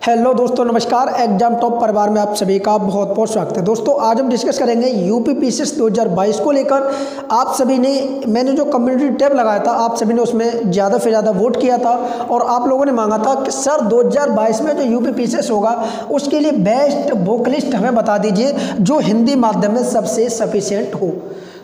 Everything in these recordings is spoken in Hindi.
हेलो दोस्तों, नमस्कार। एग्जाम टॉप परिवार में आप सभी का बहुत बहुत स्वागत है। दोस्तों आज हम डिस्कस करेंगे यूपी पीसीएस 2022 को लेकर। आप सभी ने, मैंने जो कम्युनिटी टैब लगाया था, आप सभी ने उसमें ज़्यादा से ज़्यादा वोट किया था और आप लोगों ने मांगा था कि सर 2022 में जो यूपी पीसीएस होगा उसके लिए बेस्ट बुक लिस्ट हमें बता दीजिए जो हिंदी माध्यम में सबसे सफिशिएंट हो।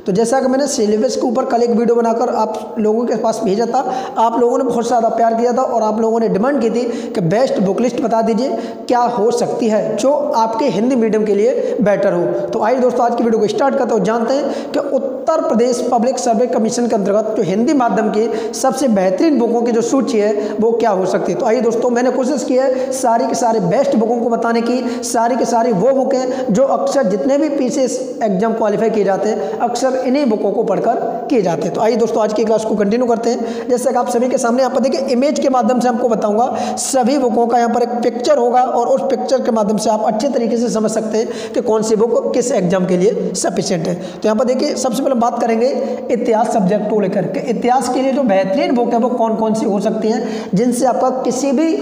तो जैसा कि मैंने सिलेबस के ऊपर कल एक वीडियो बनाकर आप लोगों के पास भेजा था, आप लोगों ने बहुत ज़्यादा प्यार किया था और आप लोगों ने डिमांड की थी कि बेस्ट बुक लिस्ट बता दीजिए क्या हो सकती है जो आपके हिंदी मीडियम के लिए बेटर हो। तो आइए दोस्तों आज की वीडियो को स्टार्ट करते हो। जानते हैं कि उत्तर प्रदेश पब्लिक सर्वे कमीशन के अंतर्गत जो हिंदी माध्यम की सबसे बेहतरीन बुकों की जो सूची है वो क्या हो सकती है। तो आइए दोस्तों, मैंने कोशिश की है सारी के सारे बेस्ट बुकों को बताने की। सारी के सारी वो बुकें जो अक्सर जितने भी पीसीएस एग्जाम क्वालिफाई किए जाते हैं अक्सर इन्हीं बुकों को पढ़कर किए जाते हैं। तो आइए दोस्तों आज की क्लास को कंटिन्यू करते हैं। जैसे कि आप सभी के सामने यहाँ पर देखिए इमेज के माध्यम से आपको बताऊंगा सभी बुकों का। यहाँ पर एक पिक्चर होगा और उस पिक्चर के माध्यम से आप अच्छे तरीके से समझ सकते हैं कि कौन सी बुक किस एग्जाम के लिए सफिशिएंट है। तो यहाँ पर देखिए सबसे पहले बात करेंगे इतिहास सब्जेक्ट को लेकर के। इतिहास के लिए जो बेहतरीन बुक है वो कौन कौन सी हो सकती हैं जिनसे आपका किसी भी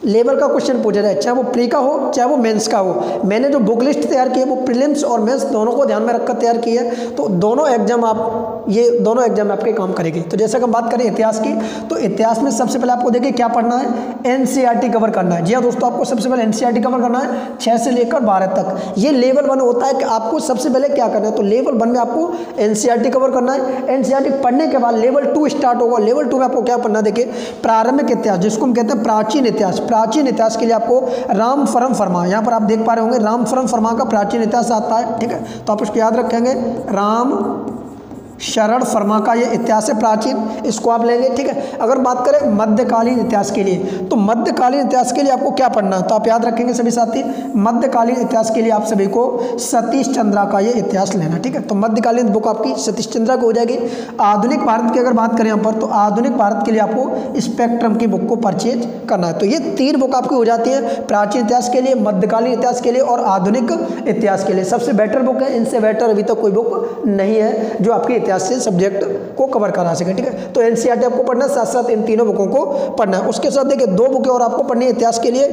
लेवल का क्वेश्चन पूछा जाए, चाहे वो प्री का हो चाहे वो मेंस का हो। मैंने जो बुक लिस्ट तैयार की है वो प्रीलिम्स और मेंस दोनों को ध्यान में रखकर तैयार की है। तो दोनों एग्जाम दोनों एग्जाम आपके काम करेगी। तो जैसे कि हम बात करें इतिहास की, तो इतिहास में सबसे पहले आपको देखिए क्या पढ़ना है, एनसीईआरटी कवर करना है। जी हाँ दोस्तों, आपको सबसे पहले एनसीईआरटी कवर करना है 6 से लेकर 12 तक। ये लेवल 1 होता है कि आपको सबसे पहले क्या करना है। तो लेवल 1 में आपको एनसीईआरटी कवर करना है। एनसीईआरटी पढ़ने के बाद लेवल 2 स्टार्ट होगा। लेवल 2 में आपको क्या पढ़ना है, देखिए प्रारंभिक इतिहास जिसको हम कहते हैं प्राचीन इतिहास। प्राचीन इतिहास के लिए आपको रामफरम फरमा, यहाँ पर आप देख पा रहे होंगे रामफरम फरमा का प्राचीन इतिहास आता है। ठीक है, तो आप इसको याद रखेंगे, राम शरण फरमा का ये इतिहास है प्राचीन, इसको आप लेंगे। ठीक है, अगर बात करें मध्यकालीन इतिहास के लिए, तो मध्यकालीन इतिहास के लिए आपको क्या पढ़ना है, तो आप याद रखेंगे सभी साथी, मध्यकालीन इतिहास के लिए आप सभी को सतीश चंद्रा का ये इतिहास लेना। ठीक है, तो मध्यकालीन बुक आपकी सतीश चंद्रा को हो जाएगी। आधुनिक भारत की अगर बात करें यहाँ पर, तो आधुनिक भारत के लिए आपको स्पेक्ट्रम की बुक को परचेज करना है। तो ये 3 बुक आपकी हो जाती है, प्राचीन इतिहास के लिए, मध्यकालीन इतिहास के लिए और आधुनिक इतिहास के लिए। सबसे बेटर बुक है, इनसे बेटर अभी तक कोई बुक नहीं है जो आपकी इतिहास से सब्जेक्ट को कवर करा सके। ठीक है, तो एनसीईआरटी आपको पढ़ना है, साथ साथ इन तीनों बुकों को पढ़ना है। उसके साथ देखिए 2 बुकें और आपको पढ़नी है इतिहास के लिए।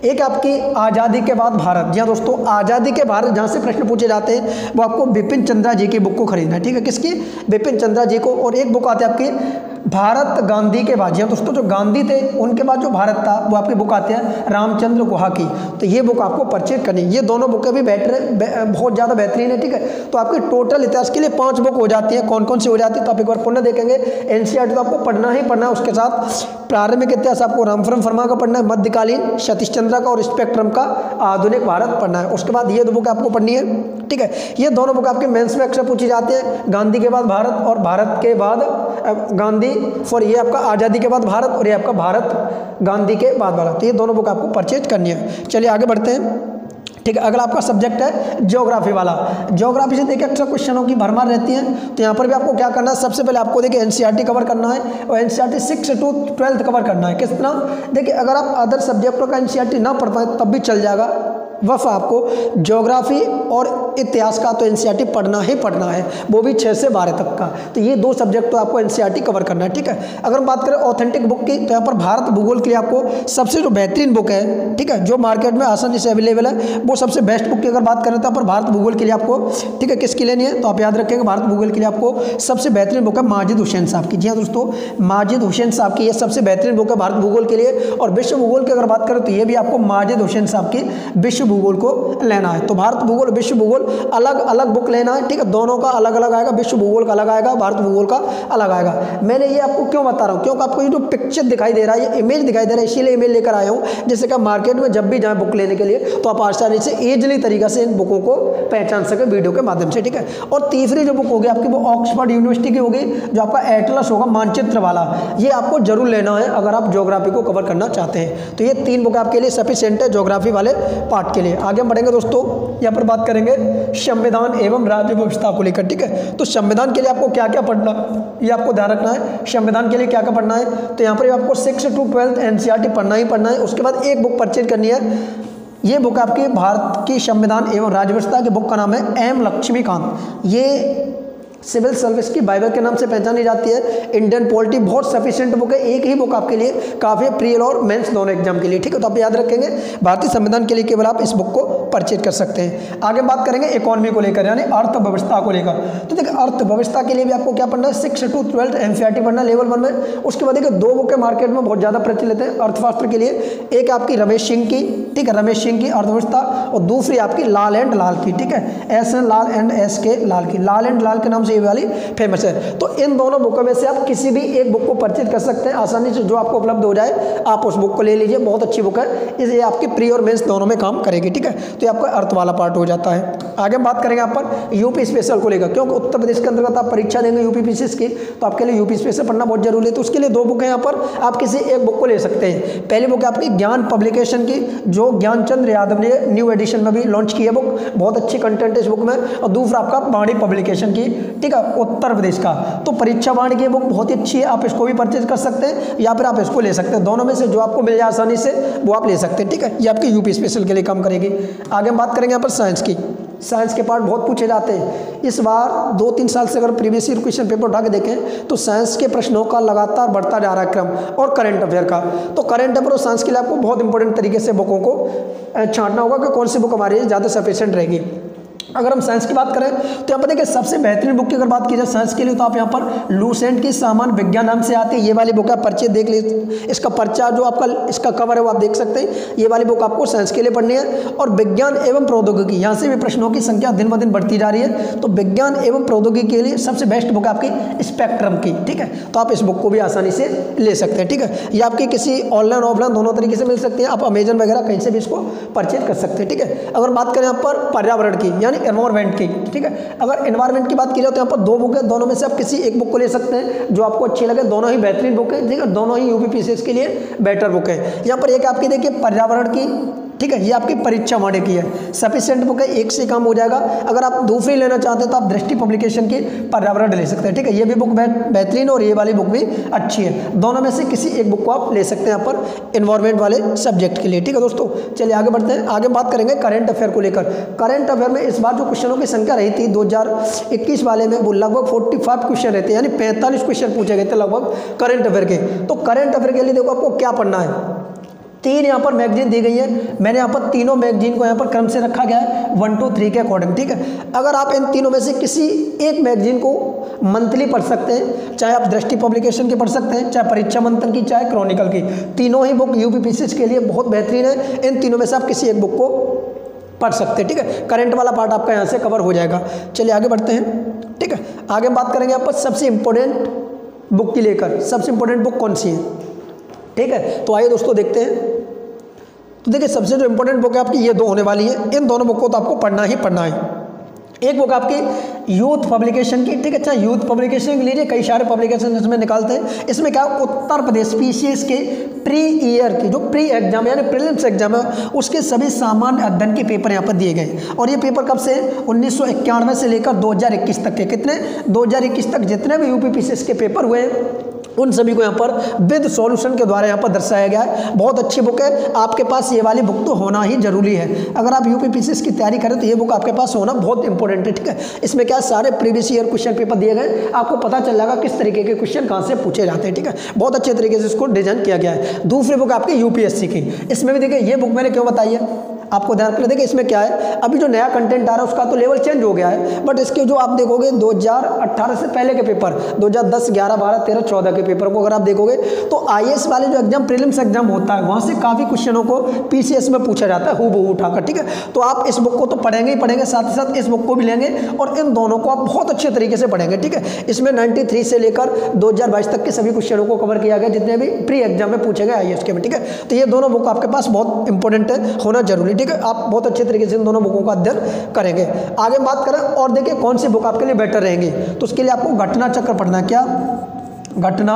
एक आपकी आज़ादी के बाद भारत। जी हाँ दोस्तों, आज़ादी के भारत जहाँ से प्रश्न पूछे जाते हैं वो आपको बिपिन चंद्रा जी की बुक को खरीदना है। ठीक है, किसकी, बिपिन चंद्रा जी को। और एक बुक आती है आपकी भारत गांधी के बाद। जी हाँ दोस्तों, जो गांधी थे उनके बाद जो भारत था वो आपकी बुक आती है रामचंद्र गुहा की। तो ये बुक आपको परचेज करनी है। ये दोनों बुकें भी बेटर है, बहुत ज़्यादा बेहतरीन है। ठीक है, तो आपके टोटल इतिहास के लिए 5 बुक हो जाती है। कौन कौन सी हो जाती है तो आप एक बार पुनः देखेंगे। एनसीईआरटी तो आपको पढ़ना ही पढ़ना है, उसके साथ प्रारंभिक इतिहास आपको रामफरम फरमा का पढ़ना है, मध्यकालीन सतीश चंद्रा का और स्पेक्ट्रम का आधुनिक भारत पढ़ना है। उसके बाद ये 2 बुक आपको पढ़नी है। ठीक है, ये दोनों बुक आपके मेंस में अक्सर पूछी जाती है, गांधी के बाद भारत और भारत के बाद गांधी, फॉर ये आपका आज़ादी के बाद भारत और ये आपका भारत गांधी के बाद भारत। तो ये दोनों बुक आपको परचेज करनी है। चलिए आगे बढ़ते हैं। ठीक है, अगला आपका सब्जेक्ट है ज्योग्राफी वाला। ज्योग्राफी से देखिए अक्सर क्वेश्चनों की भरमार रहती है। तो यहाँ पर भी आपको क्या करना है, सबसे पहले आपको देखिए एनसीईआरटी कवर करना है और एनसीईआरटी 6 to 12 कवर करना है। किस तरह, देखिए अगर आप अदर सब्जेक्टों का एनसीईआरटी ना पढ़ पाए तब भी चल जाएगा, वह आपको ज्योग्राफी और इतिहास का तो एनसीईआरटी पढ़ना ही पढ़ना है, वो भी 6 से 12 तक का। तो ये 2 सब्जेक्ट तो आपको एनसीईआरटी कवर करना है। ठीक है, अगर हम बात करें ऑथेंटिक बुक की, तो यहाँ पर भारत भूगोल के लिए आपको सबसे जो बेहतरीन बुक है, ठीक है, जो मार्केट में आसानी से अवेलेबल है, वो सबसे बेस्ट बुक की अगर बात करें तो यहाँ पर भारत भूगोल के लिए आपको, ठीक है, किसकी लेनी है, तो आप याद रखेंगे भारत भूगोल के लिए आपको सबसे बेहतरीन बुक है माजिद हुसैन साहब की। जी हाँ दोस्तों, माजिद हुसैन साहब की ये सबसे बेहतरीन बुक है भारत भूगोल के लिए। और विश्व भूगोल की अगर बात करें तो ये भी आपको माजिद हुसैन साहब की विश्व भूगोल को लेना है। तो भारत भूगोल विश्व भूगोल अलग अलग बुक लेना है। ठीक है, दोनों का अलग अलग आएगा, विश्व भूगोल का अलग आएगा, भारत भूगोल का अलग आएगा। मैंने ये आपको क्यों बता रहा हूँ, क्योंकि आपको ये जो पिक्चर दिखाई दे रहा है, ये इमेज दिखाई दे रहा है, इसीलिए इमेज लेकर आया हूँ। जैसे कि मार्केट में जब भी जाए बुक लेने के लिए तो आप आसानी से ईजिली तरीका से इन बुकों को पहचान सके वीडियो के माध्यम से। ठीक है, और तीसरी जो बुक होगी आपकी वो ऑक्सफोर्ड यूनिवर्सिटी की होगी, जो आपका एटलस होगा मानचित्र वाला। ये आपको जरूर लेना है अगर आप ज्योग्राफी को कवर करना चाहते हैं। तो ये 3 बुक आपके लिए सफिशिएंट है ज्योग्राफी वाले पार्ट के लिए। आगे बढ़ेंगे दोस्तों, यहाँ पर बात करेंगे संविधान एवं राज्य व्यवस्था को लेकर। ठीक है, तो संविधान के लिए आपको क्या क्या पढ़ना, ये आपको ध्यान रखना है। संविधान के लिए क्या क्या पढ़ना है, तो यहाँ पर आपको 6 to 12 एनसीईआरटी पढ़ना ही पढ़ना है। उसके बाद एक बुक परचेज करनी है। ये बुक आपकी भारत की संविधान एवं राज्य व्यवस्था की बुक का नाम है एम लक्ष्मीकांत। ये सिविल सर्विस की बाइबल के नाम से पहचानी जाती है। इंडियन पॉलिटी बहुत सफिशिएंट बुक है, एक ही बुक आपके लिए काफ़ी है प्री और मेंस दोनों एग्जाम के लिए, ठीक है। तो आप याद रखेंगे भारतीय संविधान के लिए केवल आप इस बुक को परचेज कर सकते हैं। आगे बात करेंगे इकोनॉमी को लेकर, यानी अर्थव्यवस्था को लेकर। तो देखिए अर्थव्यवस्था के लिए भी आपको क्या पढ़ना है, 6 to 12 एनसीईआरटी पढ़ना लेवल 1 में। उसके बाद देखिए 2 बुकें मार्केट में बहुत ज़्यादा प्रचलित है अर्थशास्त्र के लिए, एक आपकी रमेश सिंह की, ठीक है, रमेश सिंह की अर्थव्यवस्था, और दूसरी आपकी लाल एंड लाल की, ठीक है, S N Lal and S K Lal की, लाल एंड लाल के नाम से ये वाली फेमस है। तो इन दोनों बुकों में से आप किसी भी एक बुक को परचेज कर सकते हैं आसानी से, जो आपको उपलब्ध हो जाए आप उस बुक को ले लीजिए, बहुत अच्छी बुक है, इसलिए आपकी प्री और मेंस दोनों में काम करेगी, ठीक है। तो ये आपका अर्थ वाला पार्ट हो जाता है। आगे हम बात करेंगे यहाँ पर यूपी स्पेशल को लेकर, क्योंकि उत्तर प्रदेश के अंतर्गत आप परीक्षा देंगे यूपी पीसीएस की, तो आपके लिए यूपी स्पेशल पढ़ना बहुत जरूरी है। तो उसके लिए 2 बुक है यहाँ पर, आप किसी एक बुक को ले सकते हैं। पहली बुक है आपकी ज्ञान पब्लिकेशन की, जो ज्ञानचंद्र यादव ने न्यू एडिशन में भी लॉन्च की है बुक, बहुत अच्छी कंटेंट है इस बुक में। और दूसरा आपका वाणी पब्लिकेशन की, ठीक है, उत्तर प्रदेश का। तो परीक्षा वाणी की बुक बहुत ही अच्छी है, आप इसको भी परचेज कर सकते हैं या फिर आप इसको ले सकते हैं, दोनों में से जो आपको मिल जाए आसानी से वो आप ले सकते हैं, ठीक है। ये आपकी यूपी स्पेशल के लिए काम करेगी। आगे हम बात करेंगे यहाँ पर साइंस की। साइंस के पार्ट बहुत पूछे जाते हैं इस बार, 2-3 साल से अगर प्रीवियस ईयर क्वेश्चन पेपर उठा के देखें तो साइंस के प्रश्नों का लगातार बढ़ता जा रहा है क्रम, और करंट अफेयर का। तो करंट अफेयर और साइंस के लिए आपको बहुत इंपॉर्टेंट तरीके से बुकों को छांटना होगा कि कौन सी बुक हमारी ज़्यादा सफिशिएंट रहेगी। अगर हम साइंस की बात करें तो यहाँ पर देखिए सबसे बेहतरीन बुक की अगर बात की जाए साइंस के लिए, तो आप यहाँ पर लूसेंट की सामान्य विज्ञान नाम से आती है, ये वाली बुक है, पर्चे देख लीजिए, इसका पर्चा जो आपका इसका कवर है वो आप देख सकते हैं। ये वाली बुक आपको साइंस के लिए पढ़नी है। और विज्ञान एवं प्रौद्योगिकी, यहाँ से भी प्रश्नों की संख्या दिन ब दिन बढ़ती जा रही है, तो विज्ञान एवं प्रौद्योगिकी के लिए सबसे बेस्ट बुक है आपकी स्पेक्ट्रम की, ठीक है। तो आप इस बुक को भी आसानी से ले सकते हैं, ठीक है। ये आपकी किसी ऑनलाइन ऑफलाइन दोनों तरीके से मिल सकती है, आप अमेजन वगैरह कहीं से भी इसको परचेज कर सकते हैं, ठीक है। अगर बात करें यहाँ पर पर्यावरण की यानी एनवायरमेंट की, ठीक है, अगर एनवायरमेंट की बात की जाए तो यहाँ पर 2 बुक है, दोनों में से आप किसी एक बुक को ले सकते हैं जो आपको अच्छी लगे, दोनों ही बेहतरीन बुक है, ठीक है, दोनों ही यूपी पीसीएस के लिए बेटर बुक है। यहाँ पर एक आपकी देखिए पर्यावरण की, ठीक है, ये आपकी परीक्षा वाणी की है, सफिशिएंट बुक है, एक से काम हो जाएगा। अगर आप दूसरी लेना चाहते हैं तो आप दृष्टि पब्लिकेशन की पर्यावरण ले सकते हैं, ठीक है, ये भी बुक बेहतरीन और ये वाली बुक भी अच्छी है, दोनों में से किसी एक बुक को आप ले सकते हैं यहाँ पर एनवायरमेंट वाले सब्जेक्ट के लिए, ठीक है दोस्तों। चलिए आगे बढ़ते हैं, आगे बात करेंगे करंट अफेयर को लेकर। करंट अफेयर में इस बार जो क्वेश्चनों की संख्या रही थी 2021 वाले में, वो लगभग 45 क्वेश्चन रहते हैं, यानी 45 क्वेश्चन पूछे गए थे लगभग करंट अफेयर के। तो करंट अफेयर के लिए देखो आपको क्या पढ़ना है, 3 यहाँ पर मैगजीन दी गई है, मैंने यहाँ पर तीनों मैगजीन को यहाँ पर क्रम से रखा गया है 1 to 3 के अकॉर्डिंग, ठीक है। अगर आप इन तीनों में से किसी एक मैगजीन को मंथली पढ़ सकते हैं, चाहे आप दृष्टि पब्लिकेशन की पढ़ सकते हैं, चाहे परीक्षा मंथन की, चाहे क्रॉनिकल की, तीनों ही बुक यूपी पीसीएस के लिए बहुत बेहतरीन है। इन तीनों में से आप किसी एक बुक को पढ़ सकते हैं, ठीक है। करंट वाला पार्ट आपका यहाँ से कवर हो जाएगा। चलिए आगे बढ़ते हैं, ठीक है। आगे बात करेंगे यहाँ पर सबसे इंपॉर्टेंट बुक की लेकर, सबसे इंपॉर्टेंट बुक कौन सी है, ठीक है। तो आइए दोस्तों देखते हैं। तो देखिए सबसे जो इंपॉर्टेंट बुक है आपकी ये 2 होने वाली है, इन दोनों बुक को तो आपको पढ़ना ही पढ़ना है। एक बुक आपकी यूथ पब्लिकेशन की, ठीक है, अच्छा यूथ पब्लिकेशन के लिए कई सारे पब्लिकेशन इसमें निकालते हैं। इसमें क्या उत्तर प्रदेश पीसीएस के प्री ईयर की जो प्री एग्जाम यानी प्रीलिम्स एग्जाम है उसके सभी सामान्य अध्ययन के पेपर यहाँ पर दिए गए। और ये पेपर कब से 1991 से लेकर 2021 तक के, कितने 2021 तक जितने भी यूपी पीसीएस के पेपर हुए उन सभी को यहाँ पर विद सॉल्यूशन के द्वारा यहाँ पर दर्शाया गया है। बहुत अच्छी बुक है, आपके पास ये वाली बुक तो होना ही जरूरी है। अगर आप यूपी पीसीएस की तैयारी करें तो ये बुक आपके पास होना बहुत इंपॉर्टेंट है, ठीक है। इसमें क्या सारे प्रीवियस ईयर क्वेश्चन पेपर दिए गए, आपको पता चल जाएगा किस तरीके के क्वेश्चन कहाँ से पूछे जाते हैं, ठीक है। बहुत अच्छे तरीके से इसको डिजाइन किया गया है। दूसरी बुक आपकी यूपीएससी की, इसमें भी देखिए ये बुक मैंने क्यों बताई है आपको ध्यान रखना। देखिए इसमें क्या है, अभी जो नया कंटेंट आ रहा है उसका तो लेवल चेंज हो गया है, बट इसके जो आप देखोगे 2018 से पहले के पेपर 2010, 11, 12, 13, 14 के पेपर को अगर आप देखोगे तो आईएएस वाले जो एग्जाम प्रीलिम्स एग्जाम होता है वहाँ से काफ़ी क्वेश्चनों को पीसीएस में पूछा जाता है हूबहू उठाकर, ठीक है। तो आप इस बुक को तो पढ़ेंगे ही पढ़ेंगे, साथ ही साथ इस बुक को भी लेंगे और इन दोनों को आप बहुत अच्छे तरीके से पढ़ेंगे, ठीक है। इसमें 93 से लेकर 2022 तक के सभी क्वेश्चनों को कवर किया गया जितने भी प्री एग्जाम में पूछे गए आईएएस के में, ठीक है। तो ये दोनों बुक आपके पास बहुत इंपॉर्टेंट है, होना जरूरी, ठीक है। आप बहुत अच्छे तरीके से इन दोनों बुकों का अध्ययन करेंगे। आगे बात करें और देखिए कौन सी बुक आपके लिए बेटर रहेंगी, तो उसके लिए आपको घटना चक्र पढ़ना है। क्या घटना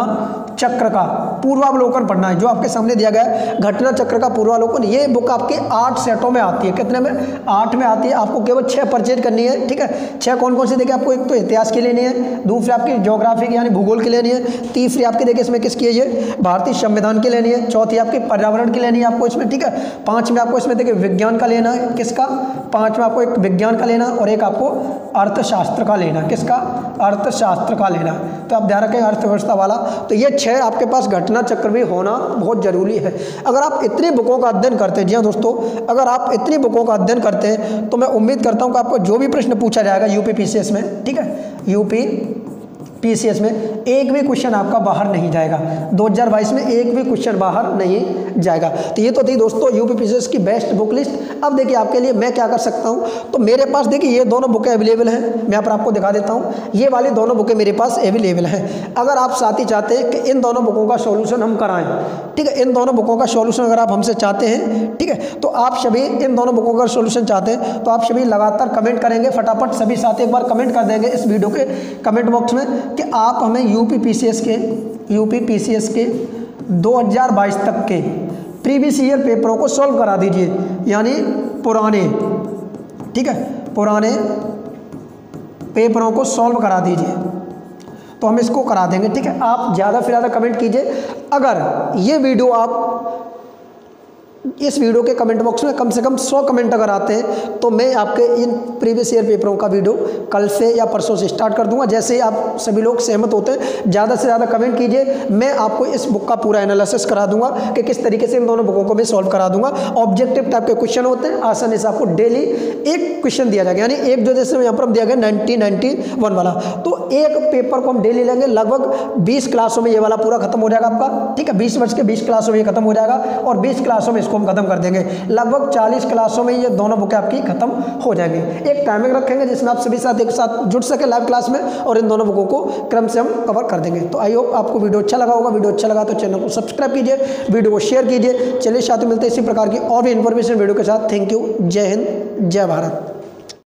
चक्र का पूर्वावलोकन पढ़ना है, जो आपके सामने दिया गया है घटना चक्र का पूर्वावलोकन। ये बुक आपके 8 सेटों में आती है। कितने में? 8 में आती है। आपको केवल 6 परचेज करनी है, ठीक है। 6 कौन कौन सी देखिए, आपको एक तो इतिहास की लेनी है, दूसरी आपकी ज्योग्राफी की यानी भूगोल की लेनी है, तीसरी आपकी देखिए इसमें किसकी है, ये भारतीय संविधान की लेनी है, चौथी आपकी पर्यावरण की लेनी है आपको इसमें, ठीक है। 5 में आपको इसमें देखिए विज्ञान का लेना है, किसका? 5 में आपको एक विज्ञान का लेना और एक आपको अर्थशास्त्र का लेना। किसका? अर्थशास्त्र का लेना। तो आप ध्यान रखें अर्थव्यवस्था वाला। तो ये 6 आपके पास घटना चक्र भी होना बहुत जरूरी है। अगर आप इतनी बुकों का अध्ययन करते हैं, जी हाँ दोस्तों, अगर आप इतनी बुकों का अध्ययन करते हैं तो मैं उम्मीद करता हूं कि आपको जो भी प्रश्न पूछा जाएगा यूपी पीसीएस में, ठीक है, यूपी पीसीएस में एक भी क्वेश्चन आपका बाहर नहीं जाएगा। 2022 में एक भी क्वेश्चन बाहर नहीं जाएगा। तो ये तो थी दोस्तों यूपी पीसीएस की बेस्ट बुक लिस्ट। अब देखिए आपके लिए मैं क्या कर सकता हूँ, तो मेरे पास देखिए ये दोनों बुकें अवेलेबल हैं। मैं यहाँ पर आपको दिखा देता हूँ, ये वाली दोनों बुकें मेरे पास अवेलेबल हैं। अगर आप साथ ही चाहते हैं कि इन दोनों बुकों का सॉल्यूशन हम कराएं, ठीक है, इन दोनों बुकों का सॉल्यूशन अगर आप हमसे चाहते हैं, ठीक है, तो आप सभी इन दोनों बुकों का सॉल्यूशन चाहते हैं तो आप सभी लगातार कमेंट करेंगे, फटाफट सभी साथ एक बार कमेंट कर देंगे इस वीडियो के कमेंट बॉक्स में कि आप हमें यूपी पीसीएस के 2022 तक के प्रीवियस ईयर पेपरों को सॉल्व करा दीजिए, यानी पुराने, ठीक है, पुराने पेपरों को सॉल्व करा दीजिए। तो हम इसको करा देंगे, ठीक है। आप ज़्यादा से ज़्यादा कमेंट कीजिए। अगर ये वीडियो आप इस वीडियो के कमेंट बॉक्स में कम से कम 100 कमेंट अगर आते हैं तो मैं आपके इन प्रीवियस ईयर पेपरों का वीडियो कल से या परसों से स्टार्ट कर दूंगा। जैसे ही आप सभी लोग सहमत होते हैं, ज़्यादा से ज़्यादा कमेंट कीजिए, मैं आपको इस बुक का पूरा एनालिसिस करा दूंगा कि किस तरीके से इन दोनों बुकों को मैं सॉल्व करा दूंगा। ऑब्जेक्टिव टाइप के क्वेश्चन होते हैं, आसानी से आपको डेली एक क्वेश्चन दिया जाएगा, यानी एक जो जैसे यहाँ पर हम दिया गया 1991 वाला, तो एक पेपर को हम डेली लेंगे। लगभग 20 क्लासों में ये वाला पूरा खत्म हो जाएगा आपका, ठीक है। 20 वर्ष के 20 क्लासों में ये खत्म हो जाएगा और 20 क्लासों में इसको हम खत्म कर देंगे। लगभग 40 क्लासों में ये दोनों बुकें आपकी खत्म हो जाएंगी। एक टाइमिंग रखेंगे जिसमें आप सभी साथ एक साथ जुड़ सके लाइव क्लास में, और इन दोनों बुकों को क्रम से हम कवर कर देंगे। तो आई होप आपको वीडियो अच्छा लगा होगा। वीडियो अच्छा लगा तो चैनल को सब्सक्राइब कीजिए, वीडियो को शेयर कीजिए। चलिए साथ में मिलते हैं इसी प्रकार की और भी इन्फॉर्मेशन वीडियो के साथ। Thank you. जय हिंद, जय भारत।